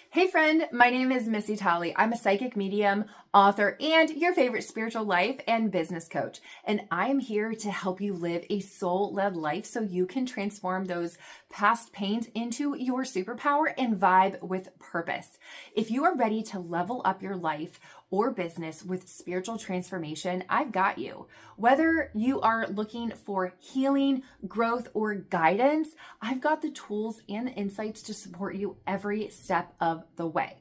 Hey friend, my name is Missy Talley. I'm a psychic medium, author, and your favorite spiritual life and business coach. And I am here to help you live a soul-led life so you can transform those past pains into your superpower and vibe with purpose. If you are ready to level up your life or business with spiritual transformation, I've got you. Whether you are looking for healing, growth, or guidance, I've got the tools and the insights to support you every step of the way.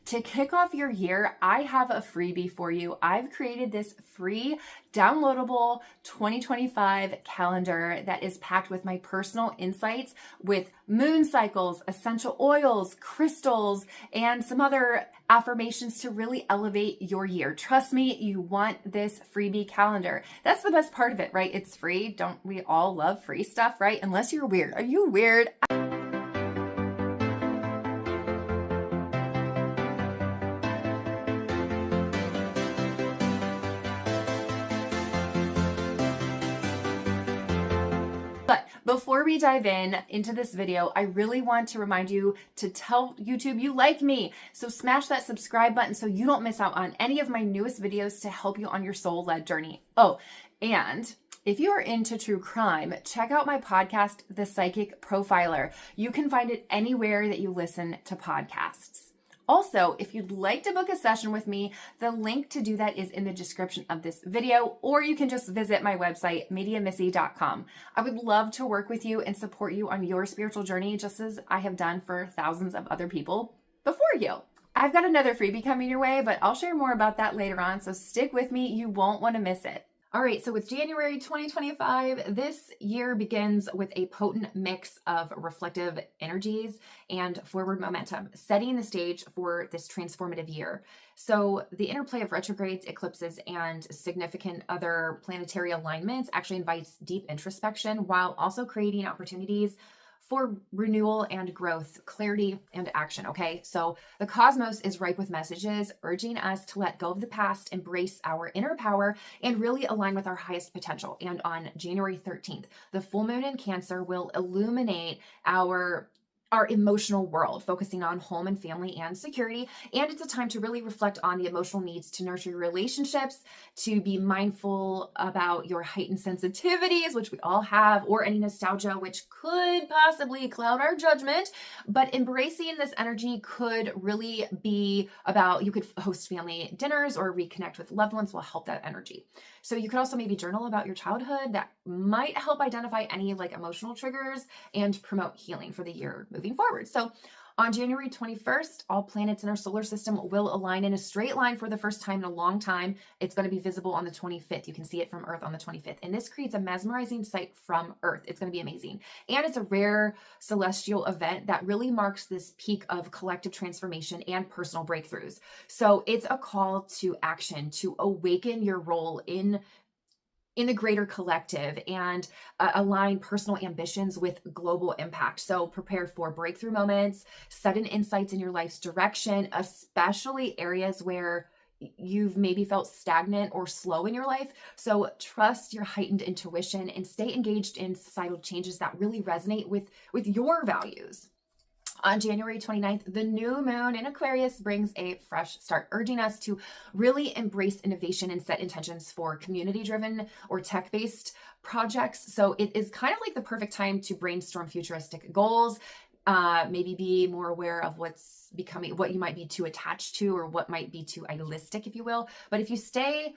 To kick off your year, I have a freebie for you. I've created this free downloadable 2025 calendar that is packed with my personal insights with moon cycles, essential oils, crystals, and some other affirmations to really elevate your year. Trust me, you want this freebie calendar. That's the best part of it, right? It's free. Don't we all love free stuff, right? Unless you're weird. Are you weird? But before we dive into this video, I really want to remind you to tell YouTube you like me. So smash that subscribe button so you don't miss out on any of my newest videos to help you on your soul-led journey. Oh, and if you are into true crime, check out my podcast, The Psychic Profiler. You can find it anywhere that you listen to podcasts. Also, if you'd like to book a session with me, the link to do that is in the description of this video, or you can just visit my website, mediamissy.com. I would love to work with you and support you on your spiritual journey, just as I have done for thousands of other people before you. I've got another freebie coming your way, but I'll share more about that later on, so stick with me. You won't want to miss it. All right, so with January 2025, this year begins with a potent mix of reflective energies and forward momentum, setting the stage for this transformative year. So the interplay of retrogrades, eclipses, and significant other planetary alignments actually invites deep introspection while also creating opportunities for renewal and growth, clarity and action, okay? So the cosmos is ripe with messages urging us to let go of the past, embrace our inner power, and really align with our highest potential. And on January 13th, the full moon in Cancer will illuminate our emotional world, focusing on home and family and security. And it's a time to really reflect on the emotional needs to nurture your relationships, to be mindful about your heightened sensitivities, which we all have, or any nostalgia, which could possibly cloud our judgment. But embracing this energy could really be about, you could host family dinners or reconnect with loved ones will help that energy. So you could also maybe journal about your childhood. That might help identify any like emotional triggers and promote healing for the year moving forward. So on January 21st, all planets in our solar system will align in a straight line for the first time in a long time. It's going to be visible on the 25th. You can see it from Earth on the 25th. And this creates a mesmerizing sight from Earth. It's going to be amazing. And it's a rare celestial event that really marks this peak of collective transformation and personal breakthroughs. So it's a call to action, to awaken your role in the greater collective and align personal ambitions with global impact. So prepare for breakthrough moments, sudden insights in your life's direction, especially areas where you've maybe felt stagnant or slow in your life. So trust your heightened intuition and stay engaged in societal changes that really resonate with your values. On January 29th, the new moon in Aquarius brings a fresh start, urging us to really embrace innovation and set intentions for community-driven or tech-based projects. So it is kind of like the perfect time to brainstorm futuristic goals, maybe be more aware of what you might be too attached to or what might be too idealistic, if you will. But if you stay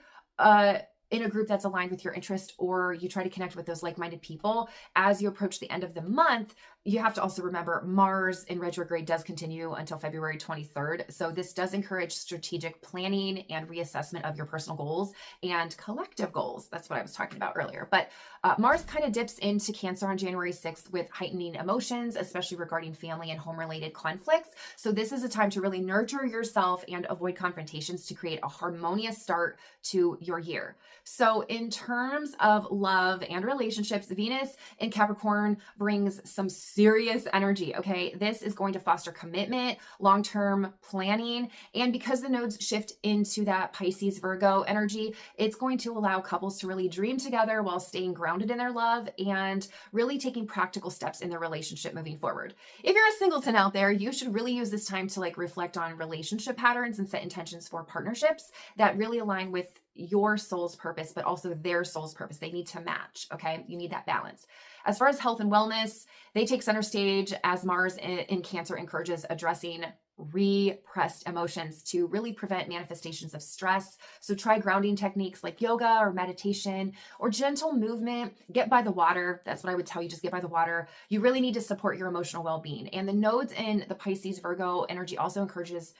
in a group that's aligned with your interest, or you try to connect with those like-minded people as you approach the end of the month, you have to also remember Mars in retrograde does continue until February 23rd. So this does encourage strategic planning and reassessment of your personal goals and collective goals. That's what I was talking about earlier. But Mars kind of dips into Cancer on January 6th with heightening emotions, especially regarding family and home-related conflicts. So this is a time to really nurture yourself and avoid confrontations to create a harmonious start to your year. So in terms of love and relationships, Venus in Capricorn brings some serious energy, okay? This is going to foster commitment, long-term planning, and because the nodes shift into that Pisces Virgo energy, it's going to allow couples to really dream together while staying grounded in their love and really taking practical steps in their relationship moving forward. If you're a singleton out there, you should really use this time to like reflect on relationship patterns and set intentions for partnerships that really align with your soul's purpose, but also their soul's purpose. They need to match, okay? You need that balance. As far as health and wellness, they take center stage as Mars in Cancer encourages addressing repressed emotions to really prevent manifestations of stress. So try grounding techniques like yoga or meditation or gentle movement. Get by the water. That's what I would tell you. Just get by the water. You really need to support your emotional well-being. And the nodes in the Pisces Virgo energy also encourages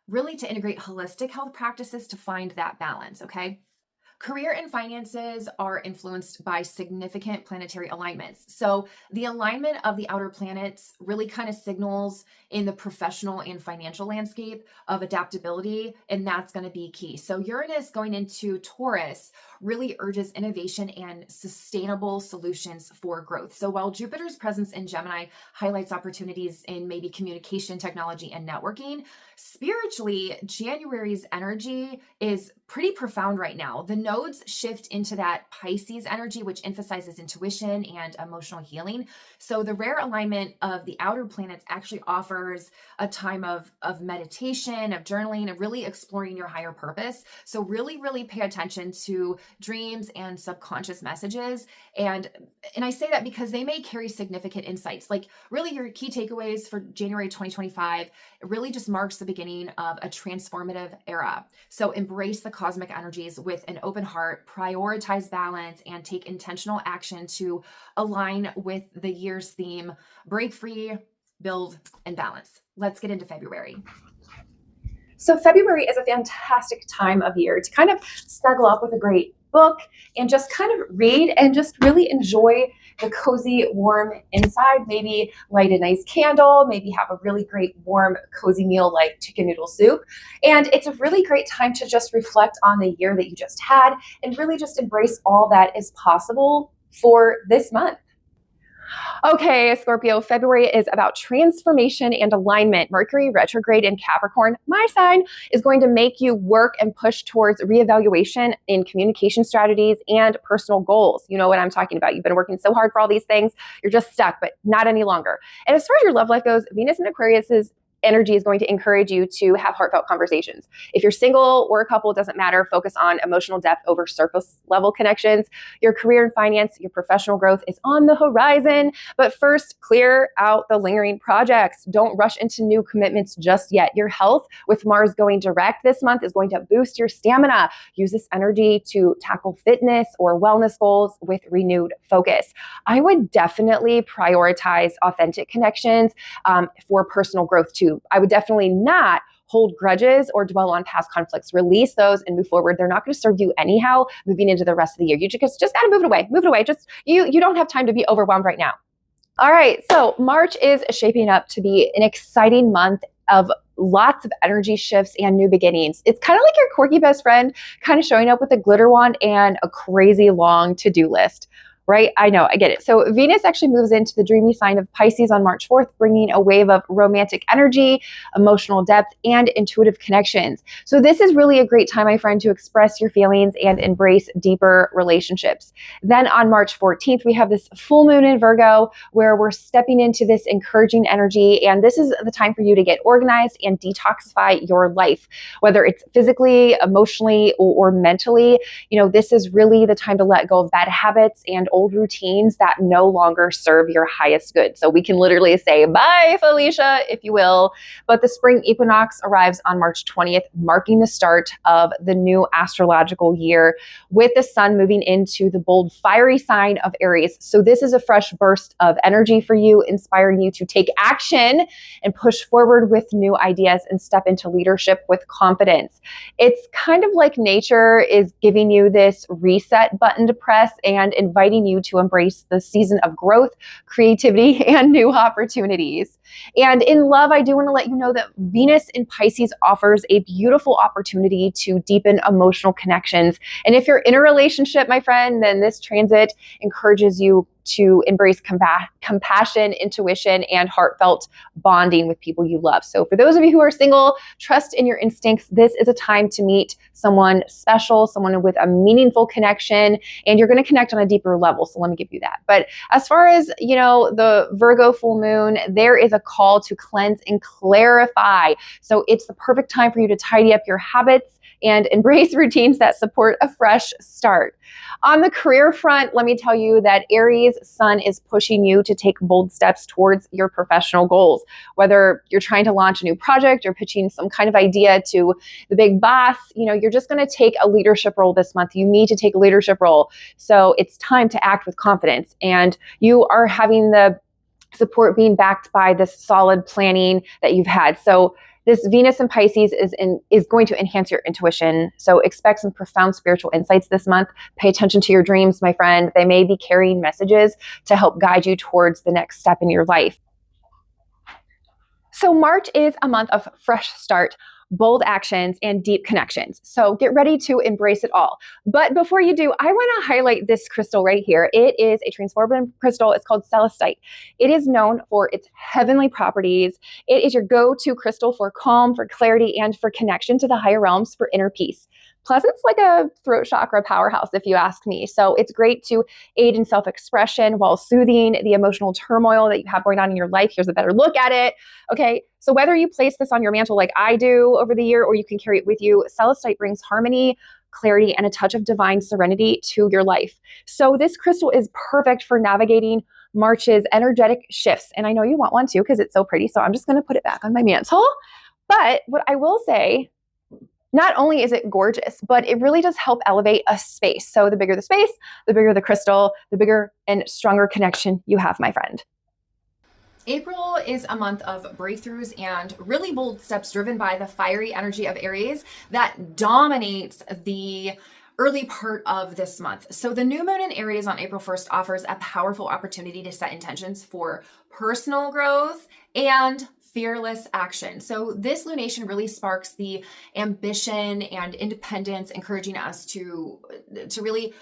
really to integrate holistic health practices to find that balance, okay? Career and finances are influenced by significant planetary alignments. So the alignment of the outer planets really kind of signals in the professional and financial landscape of adaptability, and that's going to be key. So Uranus going into Taurus really urges innovation and sustainable solutions for growth. So while Jupiter's presence in Gemini highlights opportunities in maybe communication, technology, and networking, spiritually, January's energy is pretty profound right now. The nodes shift into that Pisces energy, which emphasizes intuition and emotional healing. So the rare alignment of the outer planets actually offers a time of meditation, of journaling, and really exploring your higher purpose. So really, really pay attention to dreams and subconscious messages. And I say that because they may carry significant insights. Like really your key takeaways for January 2025, it really just marks the beginning of a transformative era. So embrace the cosmic energies with an open heart, prioritize balance, and take intentional action to align with the year's theme, break free, build, and balance. Let's get into February. So February is a fantastic time of year to kind of snuggle up with a great book and just kind of read and just really enjoy the cozy, warm inside. Maybe light a nice candle, maybe have a really great, warm, cozy meal like chicken noodle soup. And it's a really great time to just reflect on the year that you just had and really just embrace all that is possible for this month. Okay, Scorpio, February is about transformation and alignment. Mercury retrograde in Capricorn, my sign, is going to make you work and push towards reevaluation in communication strategies and personal goals. You know what I'm talking about. You've been working so hard for all these things. You're just stuck, but not any longer. And as far as your love life goes, Venus in Aquarius's energy is going to encourage you to have heartfelt conversations. If you're single or a couple, it doesn't matter. Focus on emotional depth over surface level connections. Your career and finance, your professional growth is on the horizon. But first, clear out the lingering projects. Don't rush into new commitments just yet. Your health, with Mars going direct this month, is going to boost your stamina. Use this energy to tackle fitness or wellness goals with renewed focus. I would definitely prioritize authentic connections for personal growth too. I would definitely not hold grudges or dwell on past conflicts. Release those and move forward. They're not going to serve you anyhow moving into the rest of the year. You just got to move it away. Move it away. Just you don't have time to be overwhelmed right now. All right. So March is shaping up to be an exciting month of lots of energy shifts and new beginnings. It's kind of like your quirky best friend kind of showing up with a glitter wand and a crazy long to-do list. Right? I know, I get it. So Venus actually moves into the dreamy sign of Pisces on March 4th, bringing a wave of romantic energy, emotional depth, and intuitive connections. So this is really a great time, my friend, to express your feelings and embrace deeper relationships. Then on March 14th, we have this full moon in Virgo where we're stepping into this encouraging energy. And this is the time for you to get organized and detoxify your life, whether it's physically, emotionally, or mentally. You know, this is really the time to let go of bad habits and old routines that no longer serve your highest good. So we can literally say, bye, Felicia, if you will. But the spring equinox arrives on March 20th, marking the start of the new astrological year with the sun moving into the bold, fiery sign of Aries. So this is a fresh burst of energy for you, inspiring you to take action and push forward with new ideas and step into leadership with confidence. It's kind of like nature is giving you this reset button to press and inviting you to embrace the season of growth, creativity, and new opportunities. And in love, I do want to let you know that Venus in Pisces offers a beautiful opportunity to deepen emotional connections. And if you're in a relationship, my friend, then this transit encourages you to embrace compassion, intuition, and heartfelt bonding with people you love. So for those of you who are single, trust in your instincts. This is a time to meet someone special, someone with a meaningful connection, and you're going to connect on a deeper level. So let me give you that. But as far as, the Virgo full moon, there is a call to cleanse and clarify. So it's the perfect time for you to tidy up your habits and embrace routines that support a fresh start. On the career front, let me tell you that Aries sun is pushing you to take bold steps towards your professional goals. Whether you're trying to launch a new project or pitching some kind of idea to the big boss, you're just going to take a leadership role this month. You need to take a leadership role. So it's time to act with confidence, and you are having the support being backed by this solid planning that you've had. So this Venus in Pisces is going to enhance your intuition. So expect some profound spiritual insights this month. Pay attention to your dreams, my friend. They may be carrying messages to help guide you towards the next step in your life. So March is a month of fresh start, bold actions, and deep connections. So get ready to embrace it all. But before you do, I want to highlight this crystal right here. It is a transformative crystal. It's called celestite. It is known for its heavenly properties. It is your go-to crystal for calm, for clarity, and for connection to the higher realms for inner peace. Plus, it's like a throat chakra powerhouse, if you ask me. So it's great to aid in self-expression while soothing the emotional turmoil that you have going on in your life. Here's a better look at it. Okay, so whether you place this on your mantle like I do over the year, or you can carry it with you, celestite brings harmony, clarity, and a touch of divine serenity to your life. So this crystal is perfect for navigating March's energetic shifts. And I know you want one too, because it's so pretty. So I'm just going to put it back on my mantle. But what I will say, not only is it gorgeous, but it really does help elevate a space. So the bigger the space, the bigger the crystal, the bigger and stronger connection you have, my friend. April is a month of breakthroughs and really bold steps driven by the fiery energy of Aries that dominates the early part of this month. So the new moon in Aries on April 1st offers a powerful opportunity to set intentions for personal growth and fearless action. So this lunation really sparks the ambition and independence, encouraging us to really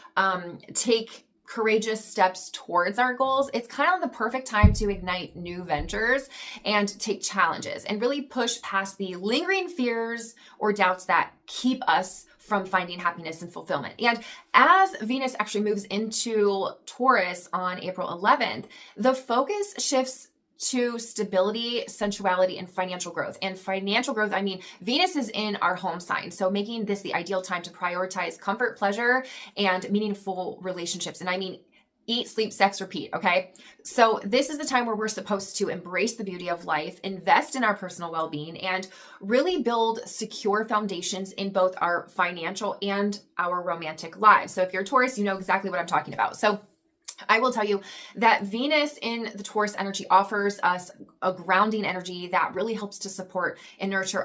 take courageous steps towards our goals. It's kind of the perfect time to ignite new ventures and take challenges and really push past the lingering fears or doubts that keep us from finding happiness and fulfillment. And as Venus actually moves into Taurus on April 11th, the focus shifts to stability, sensuality, and financial growth. And financial growth, I mean, Venus is in our home sign. So making this the ideal time to prioritize comfort, pleasure, and meaningful relationships. And I mean, eat, sleep, sex, repeat. Okay. So this is the time where we're supposed to embrace the beauty of life, invest in our personal well-being, and really build secure foundations in both our financial and our romantic lives. So if you're a Taurus, you know exactly what I'm talking about. So I will tell you that Venus in the Taurus energy offers us a grounding energy that really helps to support and nurture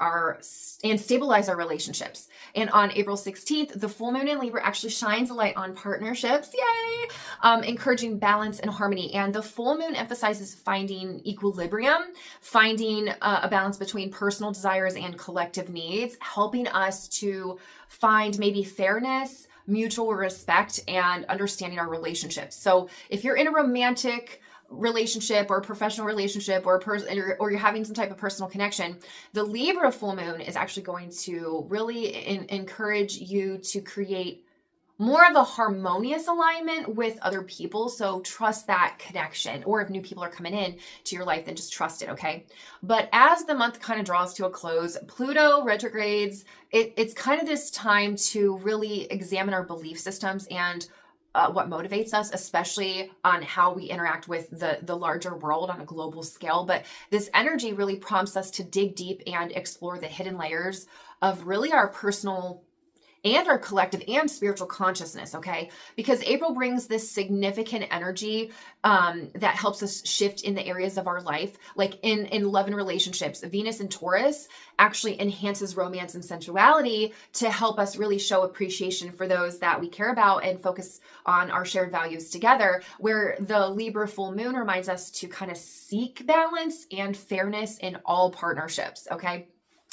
and stabilize our relationships. And on April 16th, the full moon in Libra actually shines a light on partnerships, yay, encouraging balance and harmony. And the full moon emphasizes finding equilibrium, finding a balance between personal desires and collective needs, helping us to find maybe fairness, mutual respect, and understanding our relationships. So if you're in a romantic relationship or a professional relationship or you're having some type of personal connection, the Libra full moon is actually going to really encourage you to create more of a harmonious alignment with other people. So trust that connection, or if new people are coming in to your life, then just trust it. Okay. But as the month kind of draws to a close, Pluto retrogrades, it's kind of this time to really examine our belief systems and what motivates us, especially on how we interact with the larger world on a global scale. But this energy really prompts us to dig deep and explore the hidden layers of really our personal and our collective and spiritual consciousness, okay? Because April brings this significant energy that helps us shift in the areas of our life. Like in love and relationships, Venus in Taurus actually enhances romance and sensuality to help us really show appreciation for those that we care about and focus on our shared values together, where the Libra full moon reminds us to kind of seek balance and fairness in all partnerships, okay?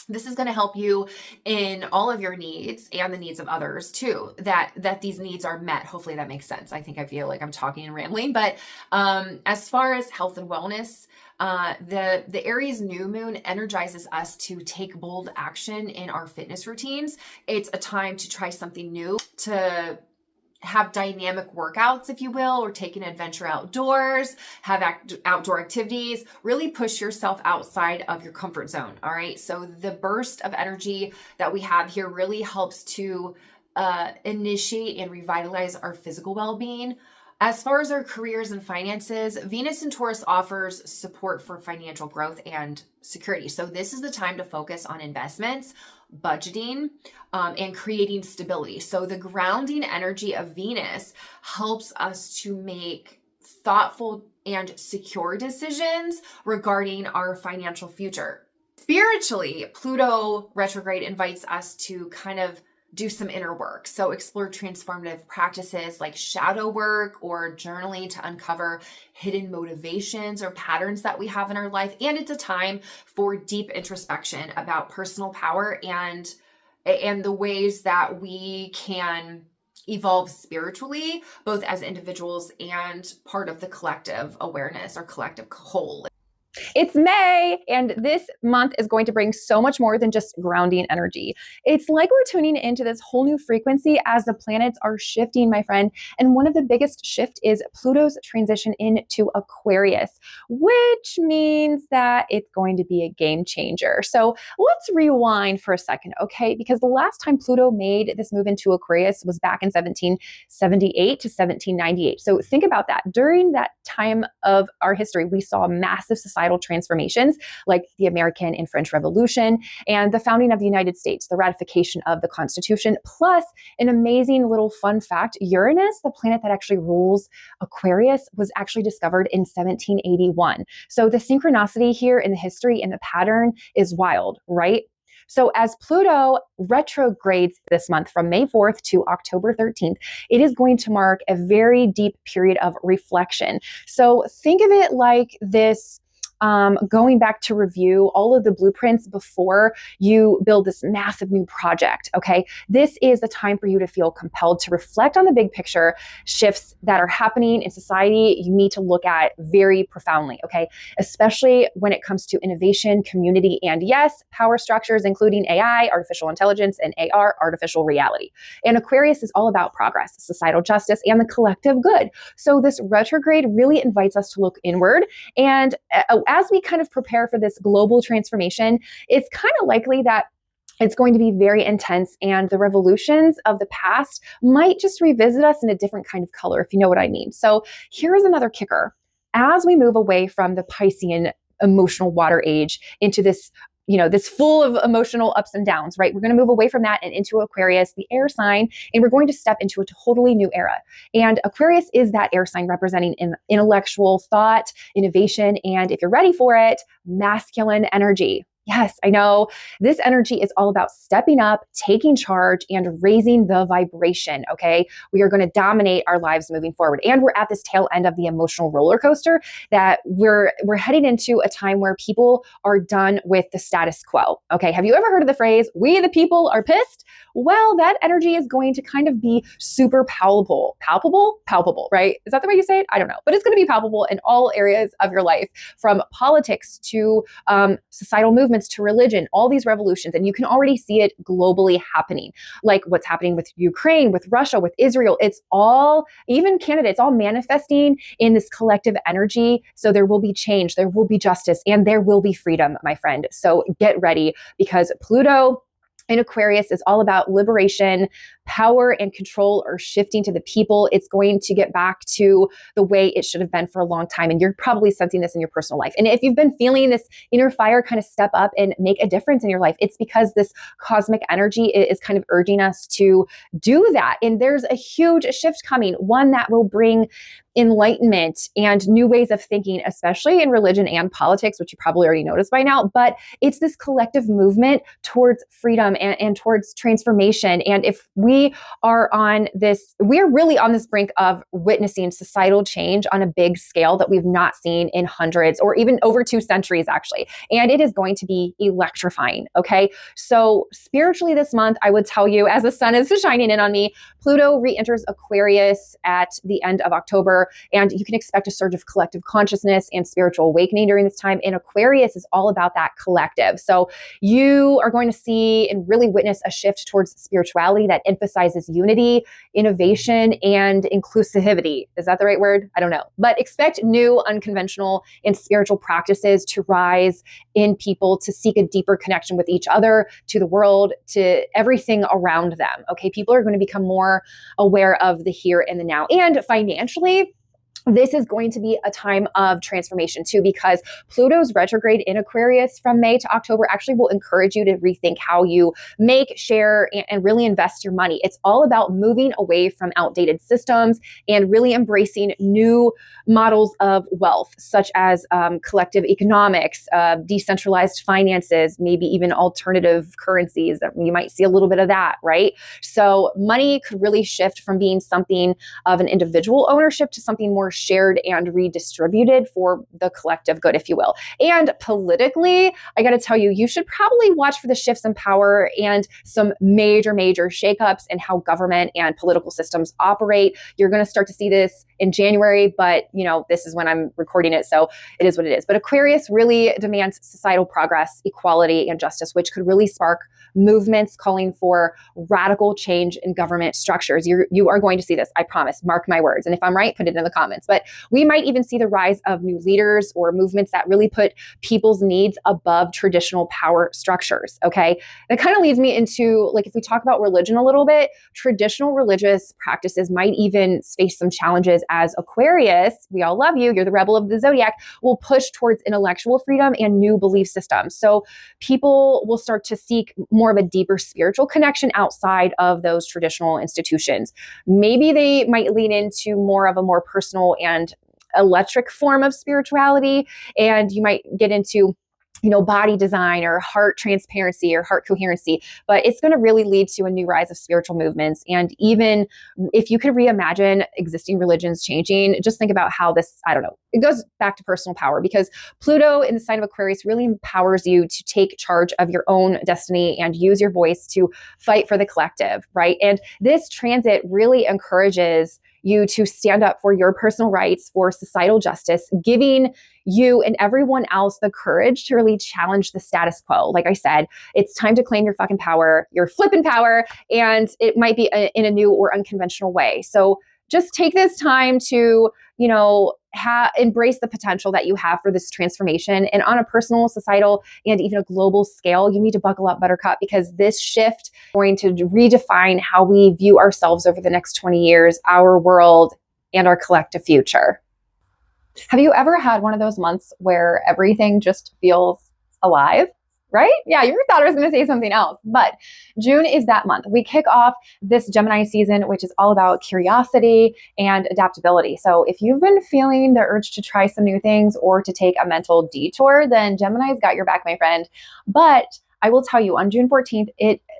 This is going to help you in all of your needs and the needs of others too, that these needs are met. Hopefully that makes sense. I feel like I'm talking and rambling, but as far as health and wellness, the Aries new moon energizes us to take bold action in our fitness routines. It's a time to try something new, to have dynamic workouts, if you will, or take an adventure outdoors, have outdoor activities, really push yourself outside of your comfort zone. All right. So the burst of energy that we have here really helps to initiate and revitalize our physical well-being. As far as our careers and finances, Venus in Taurus offers support for financial growth and security. So this is the time to focus on investments, budgeting, and creating stability. So the grounding energy of Venus helps us to make thoughtful and secure decisions regarding our financial future. Spiritually, Pluto retrograde invites us to kind of do some inner work. So explore transformative practices like shadow work or journaling to uncover hidden motivations or patterns that we have in our life. And it's a time for deep introspection about personal power and the ways that we can evolve spiritually, both as individuals and part of the collective awareness or collective whole. It's May, and this month is going to bring so much more than just grounding energy. It's like we're tuning into this whole new frequency as the planets are shifting, my friend. And one of the biggest shift is Pluto's transition into Aquarius, which means that it's going to be a game changer. So let's rewind for a second, okay? Because the last time Pluto made this move into Aquarius was back in 1778 to 1798. So think about that. During that time of our history, we saw massive societal transformations like the American and French Revolution and the founding of the United States, the ratification of the Constitution, plus an amazing little fun fact, Uranus, the planet that actually rules Aquarius, was actually discovered in 1781. So the synchronicity here in the history and the pattern is wild, right? So as Pluto retrogrades this month from May 4th to October 13th, it is going to mark a very deep period of reflection. So think of it like this, going back to review all of the blueprints before you build this massive new project, okay? This is the time for you to feel compelled to reflect on the big picture shifts that are happening in society. You need to look at very profoundly, okay? Especially when it comes to innovation, community, and yes, power structures, including AI, artificial intelligence, and AR, artificial reality. And Aquarius is all about progress, societal justice, and the collective good. So this retrograde really invites us to look inward, and as we kind of prepare for this global transformation, it's kind of likely that it's going to be very intense, and the revolutions of the past might just revisit us in a different kind of color, if you know what I mean. So here's another kicker. As we move away from the Piscean emotional water age into this, this full of emotional ups and downs, right? We're going to move away from that and into Aquarius, the air sign, and we're going to step into a totally new era. And Aquarius is that air sign representing intellectual thought, innovation, and if you're ready for it, masculine energy. Yes, I know. This energy is all about stepping up, taking charge, and raising the vibration, okay? We are going to dominate our lives moving forward. And we're at this tail end of the emotional roller coaster that we're heading into a time where people are done with the status quo, okay? Have you ever heard of the phrase, we the people are pissed? Well, that energy is going to kind of be super palpable, right? Is that the way you say it? I don't know. But it's going to be palpable in all areas of your life, from politics to societal movements to religion, all these revolutions. And you can already see it globally happening, like what's happening with Ukraine, with Russia, with Israel. It's all, even Canada, it's all manifesting in this collective energy. So there will be change, there will be justice, and there will be freedom, my friend. So get ready, because Pluto in Aquarius is all about liberation. Power and control are shifting to the people. It's going to get back to the way it should have been for a long time. And you're probably sensing this in your personal life. And if you've been feeling this inner fire kind of step up and make a difference in your life, it's because this cosmic energy is kind of urging us to do that. And there's a huge shift coming, one that will bring enlightenment and new ways of thinking, especially in religion and politics, which you probably already noticed by now. But it's this collective movement towards freedom and towards transformation. And if we we are really on this brink of witnessing societal change on a big scale that we've not seen in hundreds or even over 2 centuries, actually. And it is going to be electrifying. Okay. So spiritually this month, I would tell you, as the sun is shining in on me, Pluto re-enters Aquarius at the end of October, and you can expect a surge of collective consciousness and spiritual awakening during this time. And Aquarius is all about that collective. So you are going to see and really witness a shift towards spirituality that emphasizes unity, innovation, and inclusivity. Is that the right word? I don't know. But expect new, unconventional, and spiritual practices to rise in people to seek a deeper connection with each other, to the world, to everything around them. Okay, people are going to become more aware of the here and the now. And financially, this is going to be a time of transformation too, because Pluto's retrograde in Aquarius from May to October actually will encourage you to rethink how you make, share, and really invest your money. It's all about moving away from outdated systems and really embracing new models of wealth, such as collective economics, decentralized finances, maybe even alternative currencies. You might see a little bit of that, right? So money could really shift from being something of an individual ownership to something more shared and redistributed for the collective good, if you will. And politically, I got to tell you, you should probably watch for the shifts in power and some major shakeups in how government and political systems operate. You're going to start to see this in January, but this is when I'm recording it, so it is what it is. But Aquarius really demands societal progress, equality, and justice, which could really spark movements calling for radical change in government structures. You are going to see this, I promise. Mark my words. And if I'm right, put it in the comments. But we might even see the rise of new leaders or movements that really put people's needs above traditional power structures. Okay. That kind of leads me into, if we talk about religion a little bit, traditional religious practices might even face some challenges as Aquarius, we all love you, you're the rebel of the zodiac, will push towards intellectual freedom and new belief systems. So people will start to seek more of a deeper spiritual connection outside of those traditional institutions. Maybe they might lean into more of a more personal and electric form of spirituality, and you might get into body design or heart transparency or heart coherency, but it's going to really lead to a new rise of spiritual movements. And even if you could reimagine existing religions changing, just think about how this, it goes back to personal power, because Pluto in the sign of Aquarius really empowers you to take charge of your own destiny and use your voice to fight for the collective, right? And this transit really encourages you to stand up for your personal rights, for societal justice, giving you and everyone else the courage to really challenge the status quo. Like I said, it's time to claim your fucking power, your flipping power, and it might be in a new or unconventional way. So just take this time to, embrace the potential that you have for this transformation. And on a personal, societal, and even a global scale, you need to buckle up, Buttercup, because this shift is going to redefine how we view ourselves over the next 20 years, our world, and our collective future. Have you ever had one of those months where everything just feels alive? Right? Yeah, you thought I was going to say something else, but June is that month. We kick off this Gemini season, which is all about curiosity and adaptability. So if you've been feeling the urge to try some new things or to take a mental detour, then Gemini's got your back, my friend. But I will tell you, on June 14th,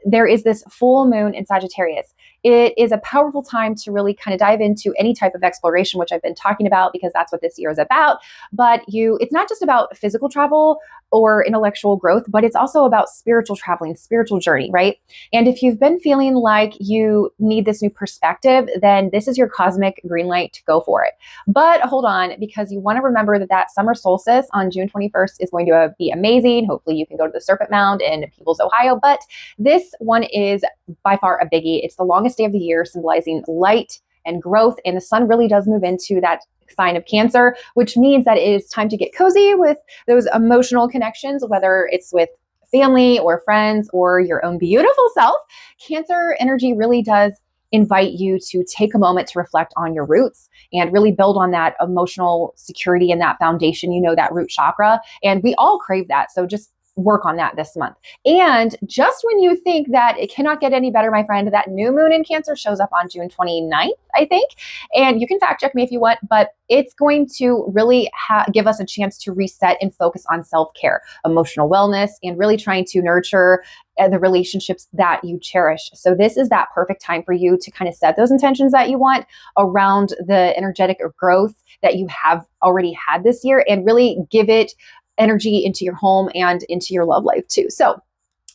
there is this full moon in Sagittarius. It is a powerful time to really kind of dive into any type of exploration, which I've been talking about because that's what this year is about. But it's not just about physical travel or intellectual growth, but it's also about spiritual traveling, spiritual journey, right? And if you've been feeling like you need this new perspective, then this is your cosmic green light to go for it. But hold on, because you want to remember that summer solstice on June 21st is going to be amazing. Hopefully you can go to the Serpent Mound in Peebles, Ohio. But this one is by far a biggie. It's the longest day of the year, symbolizing light and growth. And the sun really does move into that sign of Cancer, which means that it is time to get cozy with those emotional connections, whether it's with family or friends or your own beautiful self. Cancer energy really does invite you to take a moment to reflect on your roots and really build on that emotional security and that foundation, that root chakra. And we all crave that. So just work on that this month. And just when you think that it cannot get any better, my friend, that new moon in Cancer shows up on June 29th, I think. And you can fact check me if you want, but it's going to really give us a chance to reset and focus on self-care, emotional wellness, and really trying to nurture the relationships that you cherish. So this is that perfect time for you to kind of set those intentions that you want around the energetic growth that you have already had this year, and really give it energy into your home and into your love life too. So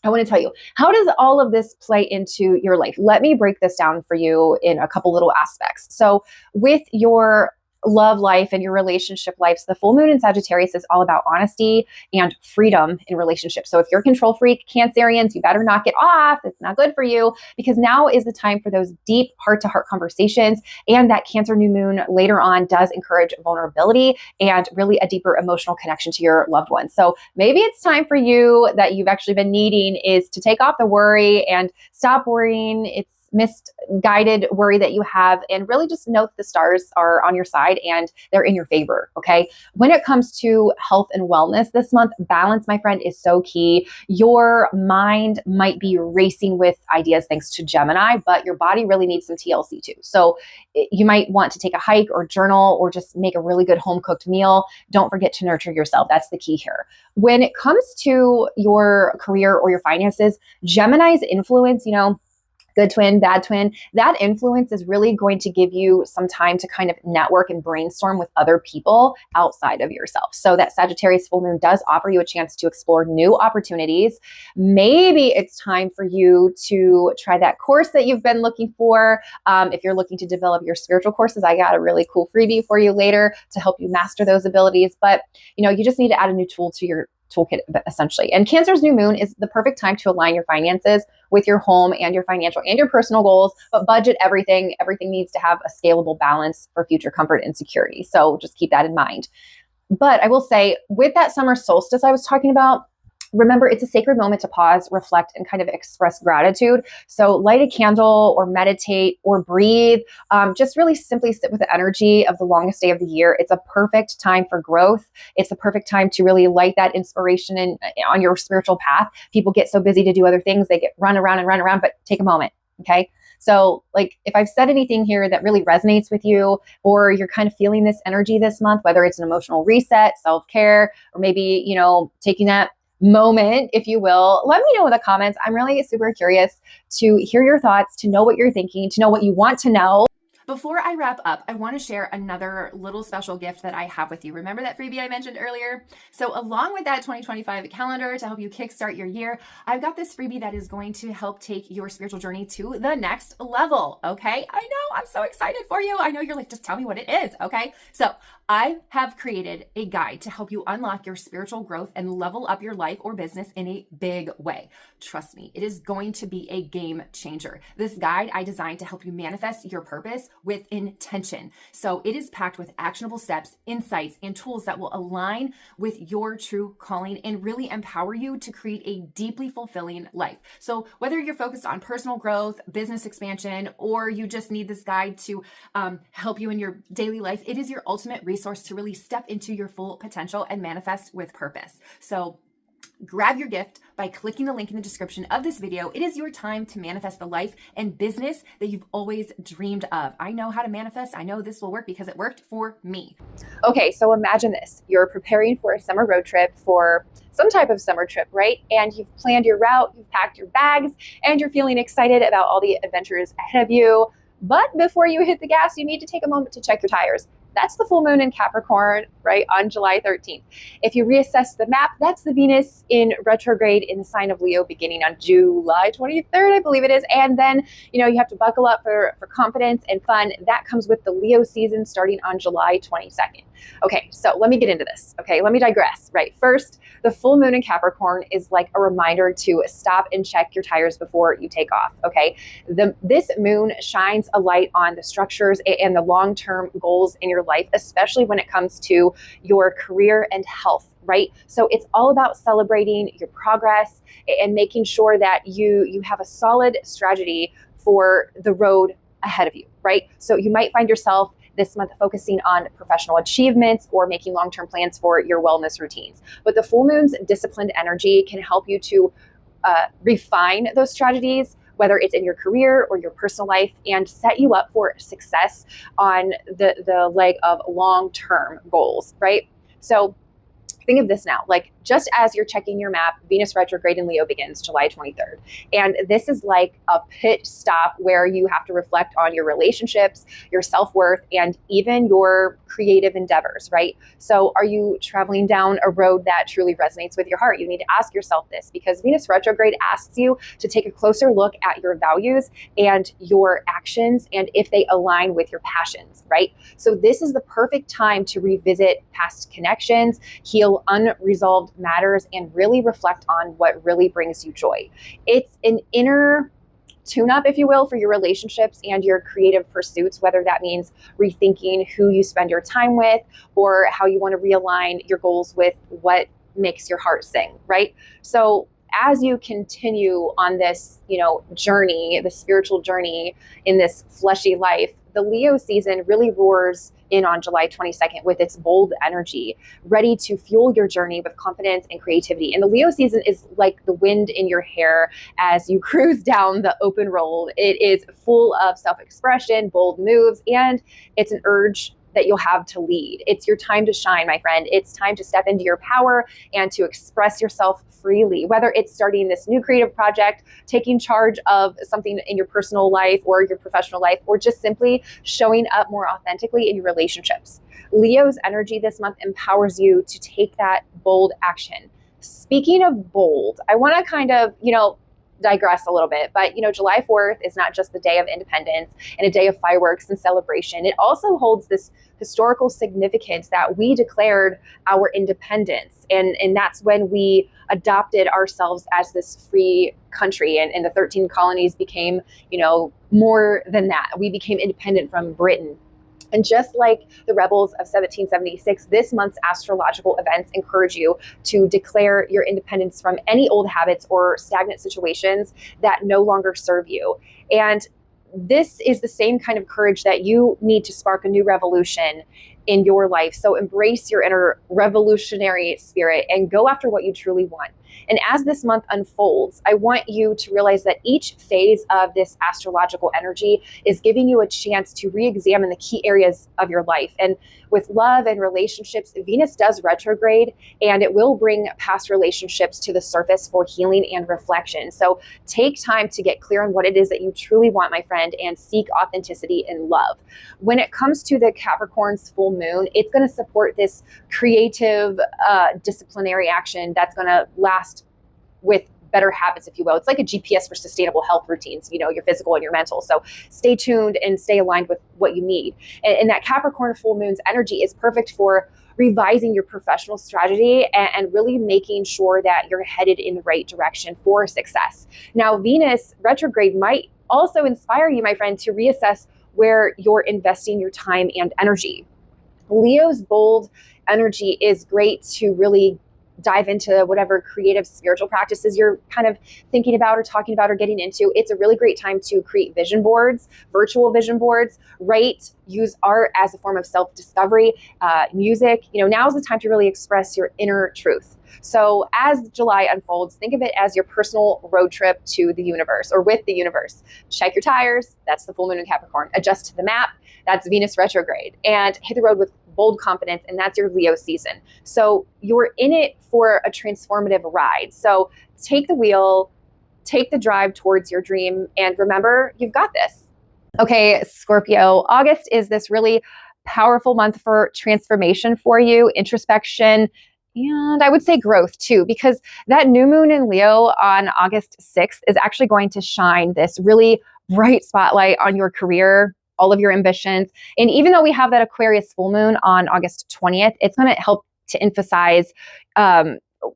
I want to tell you, how does all of this play into your life? Let me break this down for you in a couple little aspects. So with your love life and your relationship lives, the full moon in Sagittarius is all about honesty and freedom in relationships. So if you're control freak Cancerians, you better knock it off. It's not good for you, because now is the time for those deep heart-to-heart conversations. And that Cancer new moon later on does encourage vulnerability and really a deeper emotional connection to your loved ones. So maybe it's time for you, that you've actually been needing, is to take off the worry and stop worrying. It's misguided worry that you have, and really just know that the stars are on your side and they're in your favor. Okay. When it comes to health and wellness this month, balance, my friend, is so key. Your mind might be racing with ideas thanks to Gemini, but your body really needs some TLC too. So you might want to take a hike or journal, or just make a really good home cooked meal. Don't forget to nurture yourself. That's the key here. When it comes to your career or your finances, Gemini's influence, good twin, bad twin, that influence is really going to give you some time to kind of network and brainstorm with other people outside of yourself. So that Sagittarius full moon does offer you a chance to explore new opportunities. Maybe it's time for you to try that course that you've been looking for. If you're looking to develop your spiritual courses, I got a really cool freebie for you later to help you master those abilities. But you just need to add a new tool to your toolkit, essentially. And Cancer's new moon is the perfect time to align your finances with your home and your financial and your personal goals, but budget everything. Everything needs to have a scalable balance for future comfort and security. So just keep that in mind. But I will say, with that summer solstice I was talking about, remember, it's a sacred moment to pause, reflect, and kind of express gratitude. So light a candle or meditate or breathe. Just really simply sit with the energy of the longest day of the year. It's a perfect time for growth. It's the perfect time to really light that inspiration on your spiritual path. People get so busy to do other things. They get run around, but take a moment. Okay. So if I've said anything here that really resonates with you, or you're kind of feeling this energy this month, whether it's an emotional reset, self-care, or maybe, taking that moment, if you will, let me know in the comments. I'm really super curious to hear your thoughts, to know what you're thinking, to know what you want to know. Before I wrap up, I want to share another little special gift that I have with you. Remember that freebie I mentioned earlier? So along with that 2025 calendar to help you kickstart your year, I've got this freebie that is going to help take your spiritual journey to the next level. Okay. I know, I'm so excited for you. I know you're like, just tell me what it is. Okay. So I have created a guide to help you unlock your spiritual growth and level up your life or business in a big way. Trust me, it is going to be a game changer. This guide I designed to help you manifest your purpose with intention. So it is packed with actionable steps, insights, and tools that will align with your true calling and really empower you to create a deeply fulfilling life. So whether you're focused on personal growth, business expansion, or you just need this guide to help you in your daily life, it is your ultimate resource to really step into your full potential and manifest with purpose. So grab your gift by clicking the link in the description of this video. It is your time to manifest the life and business that you've always dreamed of. I know how to manifest. I know this will work because it worked for me. Okay, so imagine this. You're preparing for a summer road trip, for some type of summer trip, right? And you've planned your route, you've packed your bags, and you're feeling excited about all the adventures ahead of you. But before you hit the gas, you need to take a moment to check your tires. That's the full moon in Capricorn, right, on July 13th. If you reassess the map, that's the Venus in retrograde in the sign of Leo beginning on July 23rd, I believe it is. And then, you have to buckle up for confidence and fun. That comes with the Leo season starting on July 22nd. Okay, so let me get into this. Okay, let me digress, right? First, the full moon in Capricorn is like a reminder to stop and check your tires before you take off, okay? This moon shines a light on the structures and the long-term goals in your life, especially when it comes to your career and health, right? So it's all about celebrating your progress and making sure that you have a solid strategy for the road ahead of you, right? So you might find yourself this month focusing on professional achievements or making long-term plans for your wellness routines. But the full moon's disciplined energy can help you to refine those strategies, whether it's in your career or your personal life, and set you up for success on the leg of long-term goals, right? So think of this now, like just as you're checking your map, Venus retrograde in Leo begins July 23rd. And this is like a pit stop where you have to reflect on your relationships, your self-worth, and even your creative endeavors, right? So are you traveling down a road that truly resonates with your heart? You need to ask yourself this, because Venus retrograde asks you to take a closer look at your values and your actions and if they align with your passions, right? So this is the perfect time to revisit past connections, heal unresolved matters, and really reflect on what really brings you joy. It's an inner tune-up, if you will, for your relationships and your creative pursuits, whether that means rethinking who you spend your time with or how you want to realign your goals with what makes your heart sing, right? So as you continue on this, journey, the spiritual journey in this fleshy life, the Leo season really roars in on July 22nd with its bold energy, ready to fuel your journey with confidence and creativity. And the Leo season is like the wind in your hair as you cruise down the open road. It is full of self-expression, bold moves, and it's an urge that you'll have to lead. It's your time to shine, my friend. It's time to step into your power and to express yourself freely, whether it's starting this new creative project, taking charge of something in your personal life or your professional life, or just simply showing up more authentically in your relationships. Leo's energy this month empowers you to take that bold action. Speaking of bold, I want to kind of, digress a little bit, but July 4th is not just the day of independence and a day of fireworks and celebration. It also holds this historical significance that we declared our independence, and that's when we adopted ourselves as this free country, and the 13 colonies became more than that. We became independent from Britain. And just like the rebels of 1776, this month's astrological events encourage you to declare your independence from any old habits or stagnant situations that no longer serve you. And this is the same kind of courage that you need to spark a new revolution in your life. So embrace your inner revolutionary spirit and go after what you truly want. And as this month unfolds, I want you to realize that each phase of this astrological energy is giving you a chance to re-examine the key areas of your life. And with love and relationships, Venus does retrograde, and it will bring past relationships to the surface for healing and reflection. So take time to get clear on what it is that you truly want, my friend, and seek authenticity and love. When it comes to the Capricorn's full moon, it's going to support this creative, disciplinary action that's going to last with better habits, if you will. It's like a GPS for sustainable health routines, your physical and your mental. So stay tuned and stay aligned with what you need. And that Capricorn full moon's energy is perfect for revising your professional strategy and really making sure that you're headed in the right direction for success. Now, Venus retrograde might also inspire you, my friend, to reassess where you're investing your time and energy. Leo's bold energy is great to really dive into whatever creative spiritual practices you're kind of thinking about or talking about or getting into. It's a really great time to create vision boards, virtual vision boards, write, use art as a form of self-discovery, music. Now's the time to really express your inner truth. So as July unfolds, think of it as your personal road trip to the universe or with the universe. Check your tires. That's the full moon in Capricorn. Adjust to the map. That's Venus retrograde. And hit the road with bold confidence, and that's your Leo season. So you're in it for a transformative ride. So take the wheel, take the drive towards your dream, and remember, you've got this. Okay, Scorpio, August is this really powerful month for transformation for you, introspection, and I would say growth too, because that new moon in Leo on August 6th is actually going to shine this really bright spotlight on your career, all of your ambitions. And even though we have that Aquarius full moon on August 20th, it's going to help to emphasize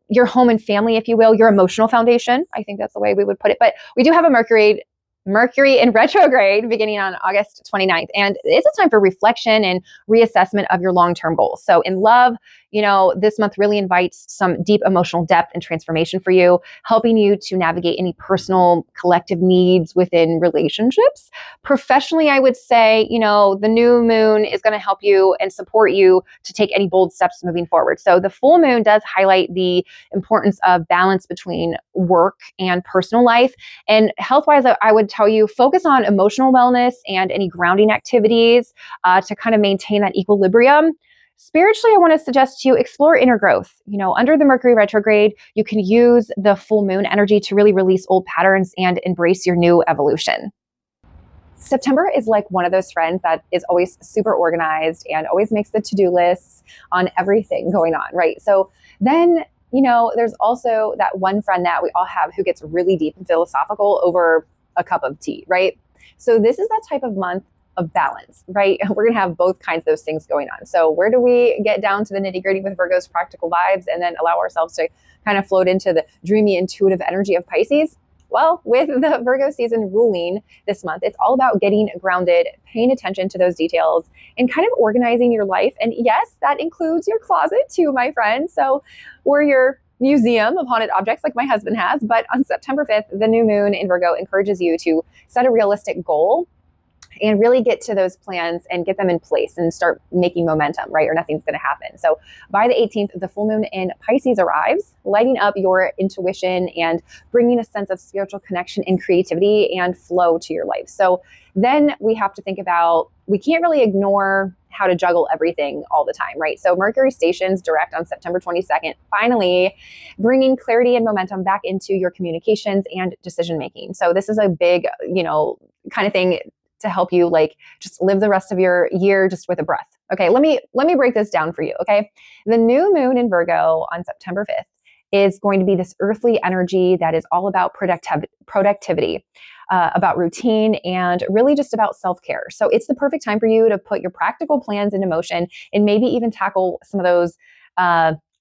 your home and family, if you will, your emotional foundation. I think that's the way we would put it. But we do have a Mercury in retrograde beginning on August 29th. And it's a time for reflection and reassessment of your long-term goals. So in love, this month really invites some deep emotional depth and transformation for you, helping you to navigate any personal collective needs within relationships. Professionally, I would say, the new moon is going to help you and support you to take any bold steps moving forward. So the full moon does highlight the importance of balance between work and personal life. And health-wise, I would tell you, focus on emotional wellness and any grounding activities to kind of maintain that equilibrium. Spiritually, I want to suggest to you explore inner growth. Under the Mercury retrograde, you can use the full moon energy to really release old patterns and embrace your new evolution. September is like one of those friends that is always super organized and always makes the to-do lists on everything going on, right? So then, there's also that one friend that we all have who gets really deep and philosophical over a cup of tea, right? So this is that type of month of balance, right? We're going to have both kinds of those things going on. So where do we get down to the nitty gritty with Virgo's practical vibes and then allow ourselves to kind of float into the dreamy, intuitive energy of Pisces? Well, with the Virgo season ruling this month, it's all about getting grounded, paying attention to those details, and kind of organizing your life. And yes, that includes your closet too, my friend. So, or your museum of haunted objects like my husband has. But on September 5th, the new moon in Virgo encourages you to set a realistic goal and really get to those plans and get them in place and start making momentum, right? Or nothing's going to happen. So by the 18th, the full moon in Pisces arrives, lighting up your intuition and bringing a sense of spiritual connection and creativity and flow to your life. So then we have to think about, we can't really ignore how to juggle everything all the time, right? So Mercury stations direct on September 22nd, finally bringing clarity and momentum back into your communications and decision making. So this is a big, kind of thing to help you just live the rest of your year just with a breath. Okay, let me break this down for you, okay? The new moon in Virgo on September 5th is going to be this earthly energy that is all about productivity, about routine, and really just about self-care. So it's the perfect time for you to put your practical plans into motion and maybe even tackle some of those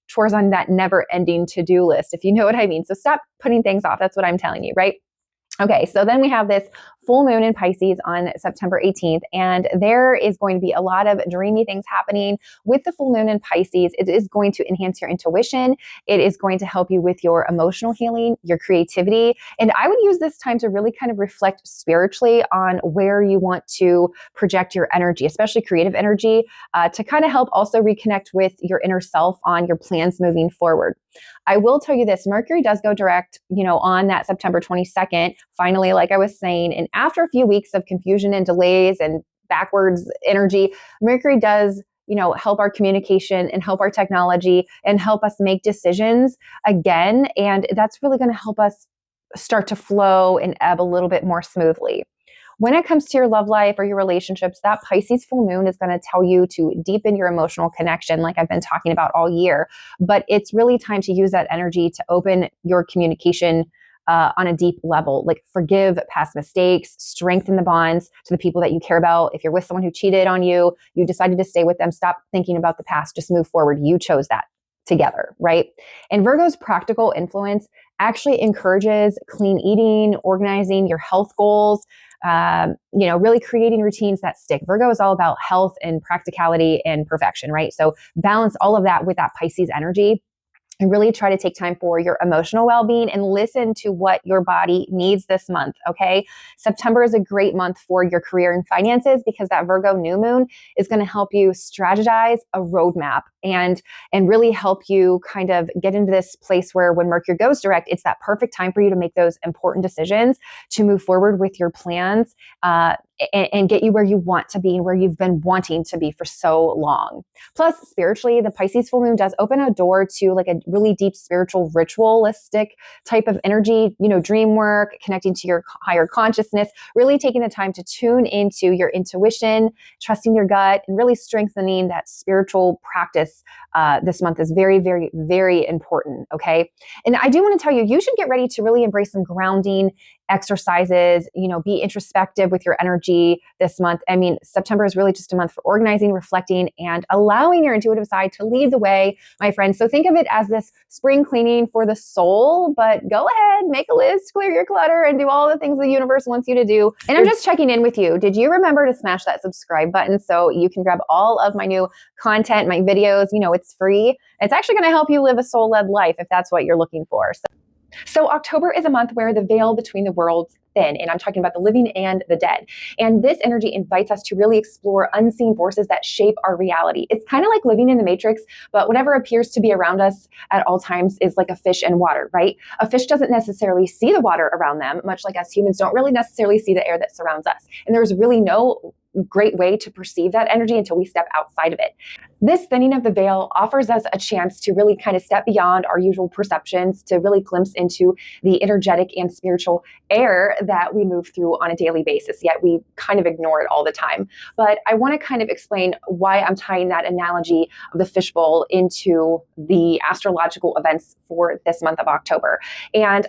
chores on that never-ending to-do list, if you know what I mean. So stop putting things off. That's what I'm telling you, right? Okay, so then we have this full moon in Pisces on September 18th, and there is going to be a lot of dreamy things happening with the full moon in Pisces. It is going to enhance your intuition. It is going to help you with your emotional healing, your creativity, and I would use this time to really kind of reflect spiritually on where you want to project your energy, especially creative energy, to kind of help also reconnect with your inner self on your plans moving forward. I will tell you this, Mercury does go direct, on that September 22nd, finally, like I was saying, and after a few weeks of confusion and delays and backwards energy, Mercury does, help our communication and help our technology and help us make decisions again. And that's really going to help us start to flow and ebb a little bit more smoothly. When it comes to your love life or your relationships, that Pisces full moon is going to tell you to deepen your emotional connection, like I've been talking about all year. But it's really time to use that energy to open your communication on a deep level, like forgive past mistakes, strengthen the bonds to the people that you care about. If you're with someone who cheated on you, you decided to stay with them, stop thinking about the past, just move forward. You chose that together, right? And Virgo's practical influence actually encourages clean eating, organizing your health goals, really creating routines that stick. Virgo is all about health and practicality and perfection, right? So balance all of that with that Pisces energy. And really try to take time for your emotional well-being and listen to what your body needs this month, okay? September is a great month for your career and finances because that Virgo new moon is going to help you strategize a roadmap and really help you kind of get into this place where when Mercury goes direct, it's that perfect time for you to make those important decisions to move forward with your plans and get you where you want to be and where you've been wanting to be for so long. Plus, spiritually, the Pisces full moon does open a door to like a really deep spiritual ritualistic type of energy, dream work, connecting to your higher consciousness, really taking the time to tune into your intuition, trusting your gut, and really strengthening that spiritual practice this month is very, very, very important, okay? And I do want to tell you, you should get ready to really embrace some grounding exercises, be introspective with your energy this month. I mean, September is really just a month for organizing, reflecting, and allowing your intuitive side to lead the way, my friends. So think of it as this spring cleaning for the soul, but go ahead, make a list, clear your clutter, and do all the things the universe wants you to do. And I'm just checking in with you. Did you remember to smash that subscribe button so you can grab all of my new content, my videos? It's free. It's actually going to help you live a soul-led life if that's what you're looking for. So October is a month where the veil between the worlds thin, and I'm talking about the living and the dead. And this energy invites us to really explore unseen forces that shape our reality. It's kind of like living in the Matrix, but whatever appears to be around us at all times is like a fish in water, right? A fish doesn't necessarily see the water around them, much like us humans don't really necessarily see the air that surrounds us. And there's really no great way to perceive that energy until we step outside of it. This thinning of the veil offers us a chance to really kind of step beyond our usual perceptions, to really glimpse into the energetic and spiritual air that we move through on a daily basis, yet we kind of ignore it all the time. But I want to kind of explain why I'm tying that analogy of the fishbowl into the astrological events for this month of October. And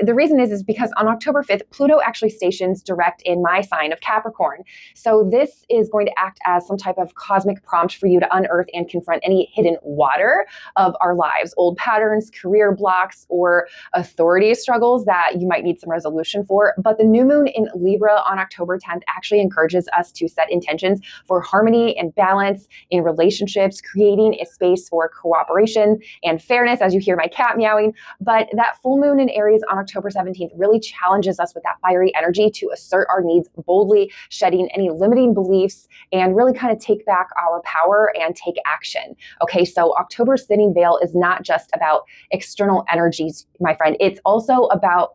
the reason is because on October 5th, Pluto actually stations direct in my sign of Capricorn. So this is going to act as some type of cosmic prompt for you to unearth and confront any hidden water of our lives, old patterns, career blocks, or authority struggles that you might need some resolution for. But the new moon in Libra on October 10th actually encourages us to set intentions for harmony and balance in relationships, creating a space for cooperation and fairness, as you hear my cat meowing. But that full moon in Aries on October 17th really challenges us with that fiery energy to assert our needs boldly, shedding any limiting beliefs, and really kind of take back our power and take action. Okay, so October's thinning veil is not just about external energies, my friend. It's also about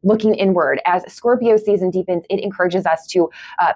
looking inward. As Scorpio season deepens, it encourages us to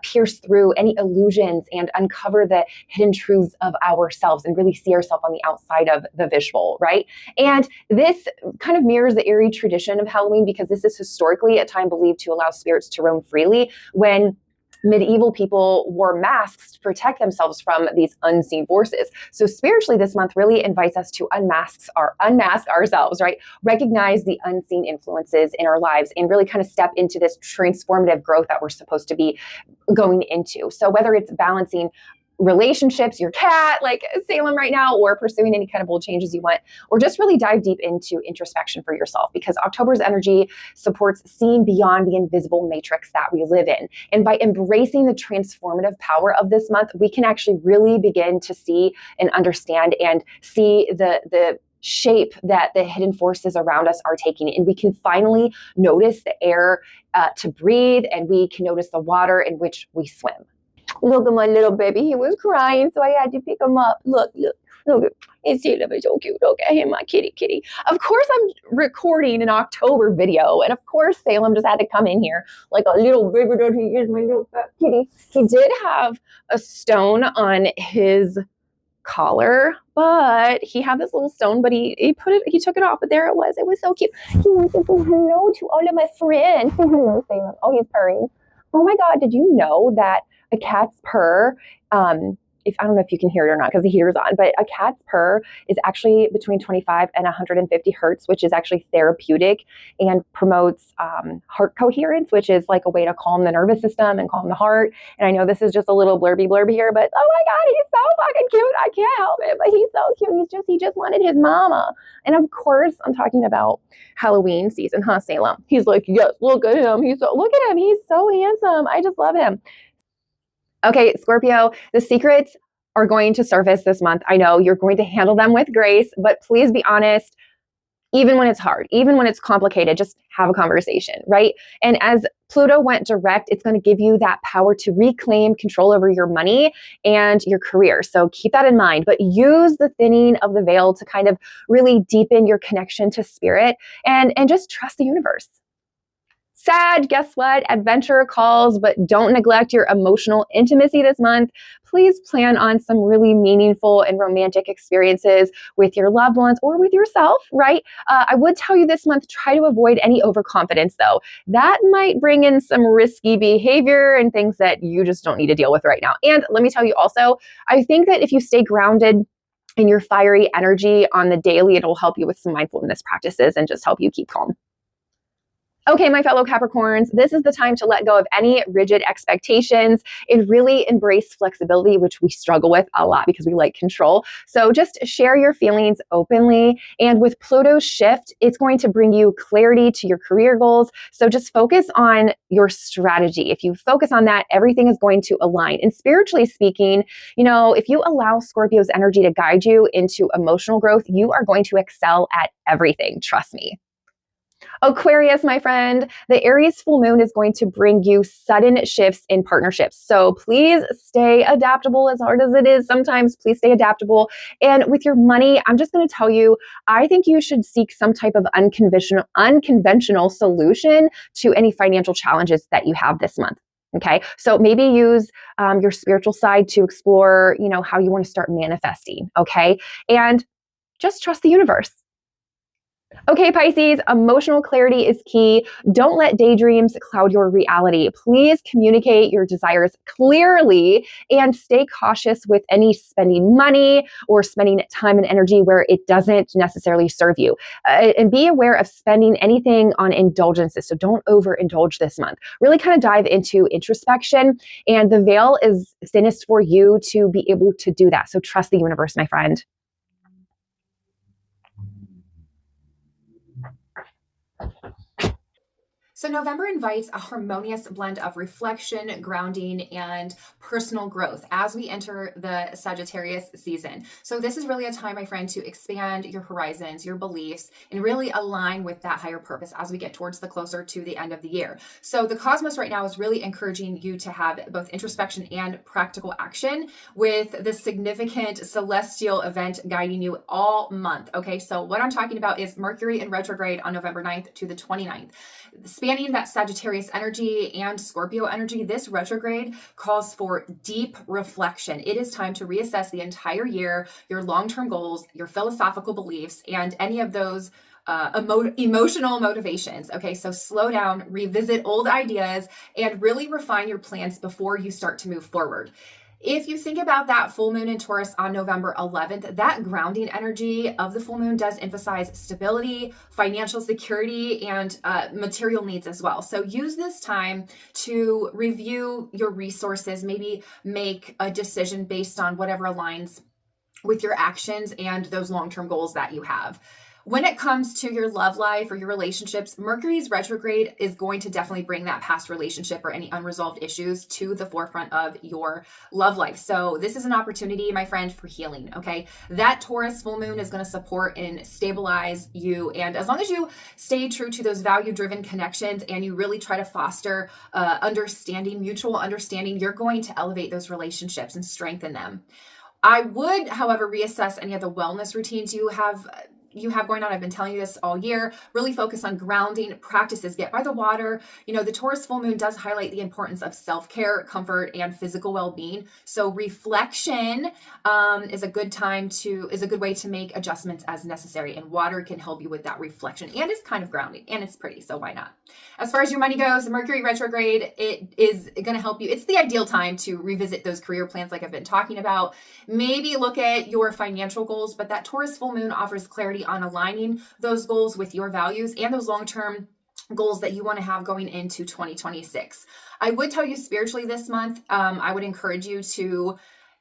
pierce through any illusions and uncover the hidden truths of ourselves and really see ourselves on the outside of the visual, right? And this kind of mirrors the eerie tradition of Halloween, because this is historically a time believed to allow spirits to roam freely, when medieval people wore masks to protect themselves from these unseen forces. So spiritually, this month really invites us to unmask ourselves, right? Recognize the unseen influences in our lives and really kind of step into this transformative growth that we're supposed to be going into. So whether it's balancing relationships, your cat, like Salem right now, or pursuing any kind of bold changes you want, or just really dive deep into introspection for yourself, because October's energy supports seeing beyond the invisible matrix that we live in. And by embracing the transformative power of this month, we can actually really begin to see and understand and see the shape that the hidden forces around us are taking. And we can finally notice the air to breathe, and we can notice the water in which we swim. Look at my little baby. He was crying, so I had to pick him up. Look. It's so cute. Look at him, my kitty. Of course, I'm recording an October video, and of course, Salem just had to come in here like a little baby. He is my little fat kitty. He did have a stone on his collar, but he had this little stone, but he took it off, but there it was. It was so cute. He wants to say hello to all of my friends. Hello, Salem. Oh, he's purring. Oh my God, did you know that a cat's purr, I don't know if you can hear it or not because the heater's on, but a cat's purr is actually between 25 and 150 hertz, which is actually therapeutic and promotes heart coherence, which is like a way to calm the nervous system and calm the heart. And I know this is just a little blurby here, but oh my God, he's so fucking cute. I can't help it, but he's so cute. He just wanted his mama. And of course, I'm talking about Halloween season, huh, Salem? He's like, yes, look at him. Look at him. He's so handsome. I just love him. Okay, Scorpio, the secrets are going to surface this month. I know you're going to handle them with grace, but please be honest. Even when it's hard, even when it's complicated, just have a conversation, right? And as Pluto went direct, it's going to give you that power to reclaim control over your money and your career. So keep that in mind, but use the thinning of the veil to kind of really deepen your connection to spirit and just trust the universe. Sad, guess what? Adventure calls, but don't neglect your emotional intimacy this month. Please plan on some really meaningful and romantic experiences with your loved ones or with yourself, right? I would tell you this month, try to avoid any overconfidence though. That might bring in some risky behavior and things that you just don't need to deal with right now. And let me tell you also, I think that if you stay grounded in your fiery energy on the daily, it'll help you with some mindfulness practices and just help you keep calm. Okay, my fellow Capricorns, this is the time to let go of any rigid expectations and really embrace flexibility, which we struggle with a lot because we like control. So just share your feelings openly. And with Pluto's shift, it's going to bring you clarity to your career goals. So just focus on your strategy. If you focus on that, everything is going to align. And spiritually speaking, if you allow Scorpio's energy to guide you into emotional growth, you are going to excel at everything. Trust me. Aquarius, my friend, the Aries full moon is going to bring you sudden shifts in partnerships. So please stay adaptable as hard as it is. Sometimes please stay adaptable. And with your money, I'm just going to tell you, I think you should seek some type of unconventional solution to any financial challenges that you have this month. Okay, so maybe use your spiritual side to explore, how you want to start manifesting. Okay, and just trust the universe. Okay, Pisces, emotional clarity is key. Don't let daydreams cloud your reality. Please communicate your desires clearly and stay cautious with any spending money or spending time and energy where it doesn't necessarily serve you. And be aware of spending anything on indulgences. So don't overindulge this month. Really kind of dive into introspection, and the veil is thinnest for you to be able to do that. So trust the universe, my friend. So November invites a harmonious blend of reflection, grounding, and personal growth as we enter the Sagittarius season. So this is really a time, my friend, to expand your horizons, your beliefs, and really align with that higher purpose as we get towards the closer to the end of the year. So the cosmos right now is really encouraging you to have both introspection and practical action with the significant celestial event guiding you all month. Okay, so what I'm talking about is Mercury in retrograde on November 9th to the 29th. Spanning that Sagittarius energy and Scorpio energy, this retrograde calls for deep reflection. It is time to reassess the entire year, your long-term goals, your philosophical beliefs, and any of those emotional motivations. Okay, so slow down, revisit old ideas, and really refine your plans before you start to move forward. If you think about that full moon in Taurus on November 11th, that grounding energy of the full moon does emphasize stability, financial security, and material needs as well. So use this time to review your resources, maybe make a decision based on whatever aligns with your actions and those long-term goals that you have. When it comes to your love life or your relationships, Mercury's retrograde is going to definitely bring that past relationship or any unresolved issues to the forefront of your love life. So this is an opportunity, my friend, for healing, okay? That Taurus full moon is going to support and stabilize you. And as long as you stay true to those value-driven connections and you really try to foster mutual understanding, you're going to elevate those relationships and strengthen them. I would, however, reassess any of the wellness routines you have going on. I've been telling you this all year. Really focus on grounding practices. Get by the water. The Taurus full moon does highlight the importance of self-care, comfort, and physical well-being. So reflection is a good way to make adjustments as necessary. And water can help you with that reflection. And it's kind of grounding and it's pretty. So why not? As far as your money goes, Mercury retrograde, it is going to help you. It's the ideal time to revisit those career plans like I've been talking about. Maybe look at your financial goals, but that Taurus full moon offers clarity on aligning those goals with your values and those long-term goals that you want to have going into 2026. I would tell you spiritually this month, I would encourage you to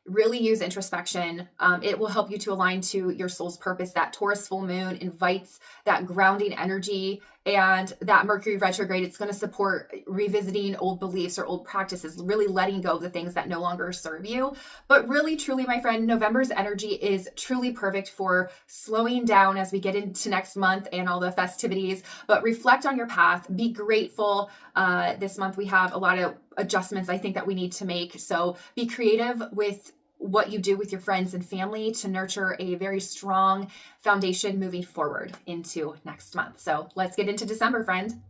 really use introspection. It will help you to align to your soul's purpose. That Taurus full moon invites that grounding energy, and that Mercury retrograde, it's going to support revisiting old beliefs or old practices, really letting go of the things that no longer serve you. But really, truly, my friend, November's energy is truly perfect for slowing down as we get into next month and all the festivities. But reflect on your path. Be grateful. This month we have a lot of adjustments I think that we need to make. So be creative with what you do with your friends and family to nurture a very strong foundation moving forward into next month. So let's get into December, friend.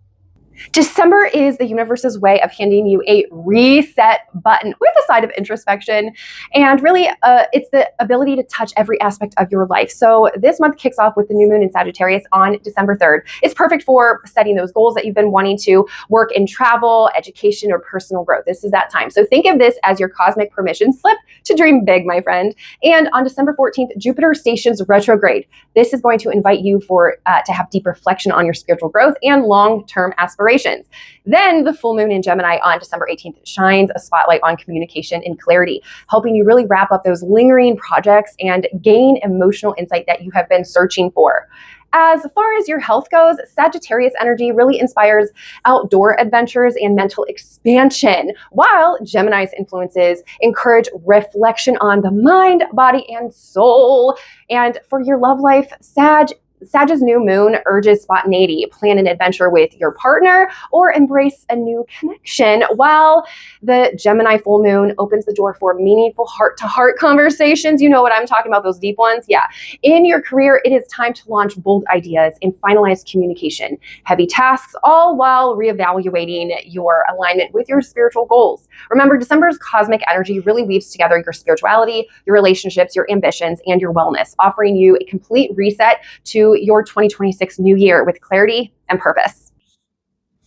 December is the universe's way of handing you a reset button with a side of introspection. And really, it's the ability to touch every aspect of your life. So this month kicks off with the new moon in Sagittarius on December 3rd. It's perfect for setting those goals that you've been wanting to work in travel, education, or personal growth. This is that time. So think of this as your cosmic permission slip to dream big, my friend. And on December 14th, Jupiter stations retrograde. This is going to invite you to have deep reflection on your spiritual growth and long-term aspirations. aspirations. Then the full moon in Gemini on December 18th shines a spotlight on communication and clarity, helping you really wrap up those lingering projects and gain emotional insight that you have been searching for. As far as your health goes, Sagittarius energy really inspires outdoor adventures and mental expansion, while Gemini's influences encourage reflection on the mind, body, and soul. And for your love life, Sag's new moon urges spontaneity, plan an adventure with your partner, or embrace a new connection, while the Gemini full moon opens the door for meaningful heart-to-heart conversations. You know what I'm talking about, those deep ones? Yeah. In your career, it is time to launch bold ideas and finalize communication, heavy tasks, all while reevaluating your alignment with your spiritual goals. Remember, December's cosmic energy really weaves together your spirituality, your relationships, your ambitions, and your wellness, offering you a complete reset to your 2026 new year with clarity and purpose.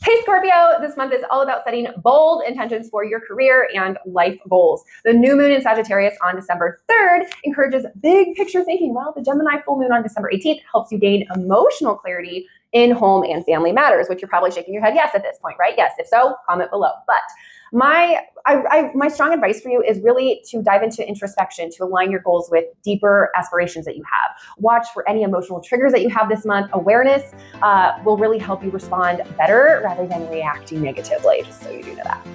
Hey Scorpio, this month is all about setting bold intentions for your career and life goals. The new moon in Sagittarius on December 3rd encourages big picture thinking, while the Gemini full moon on December 18th helps you gain emotional clarity in home and family matters, which you're probably shaking your head yes at this point, right? Yes, if so, comment below. But my strong advice for you is really to dive into introspection, to align your goals with deeper aspirations that you have. Watch for any emotional triggers that you have this month. Awareness will really help you respond better rather than reacting negatively, just so you do know that.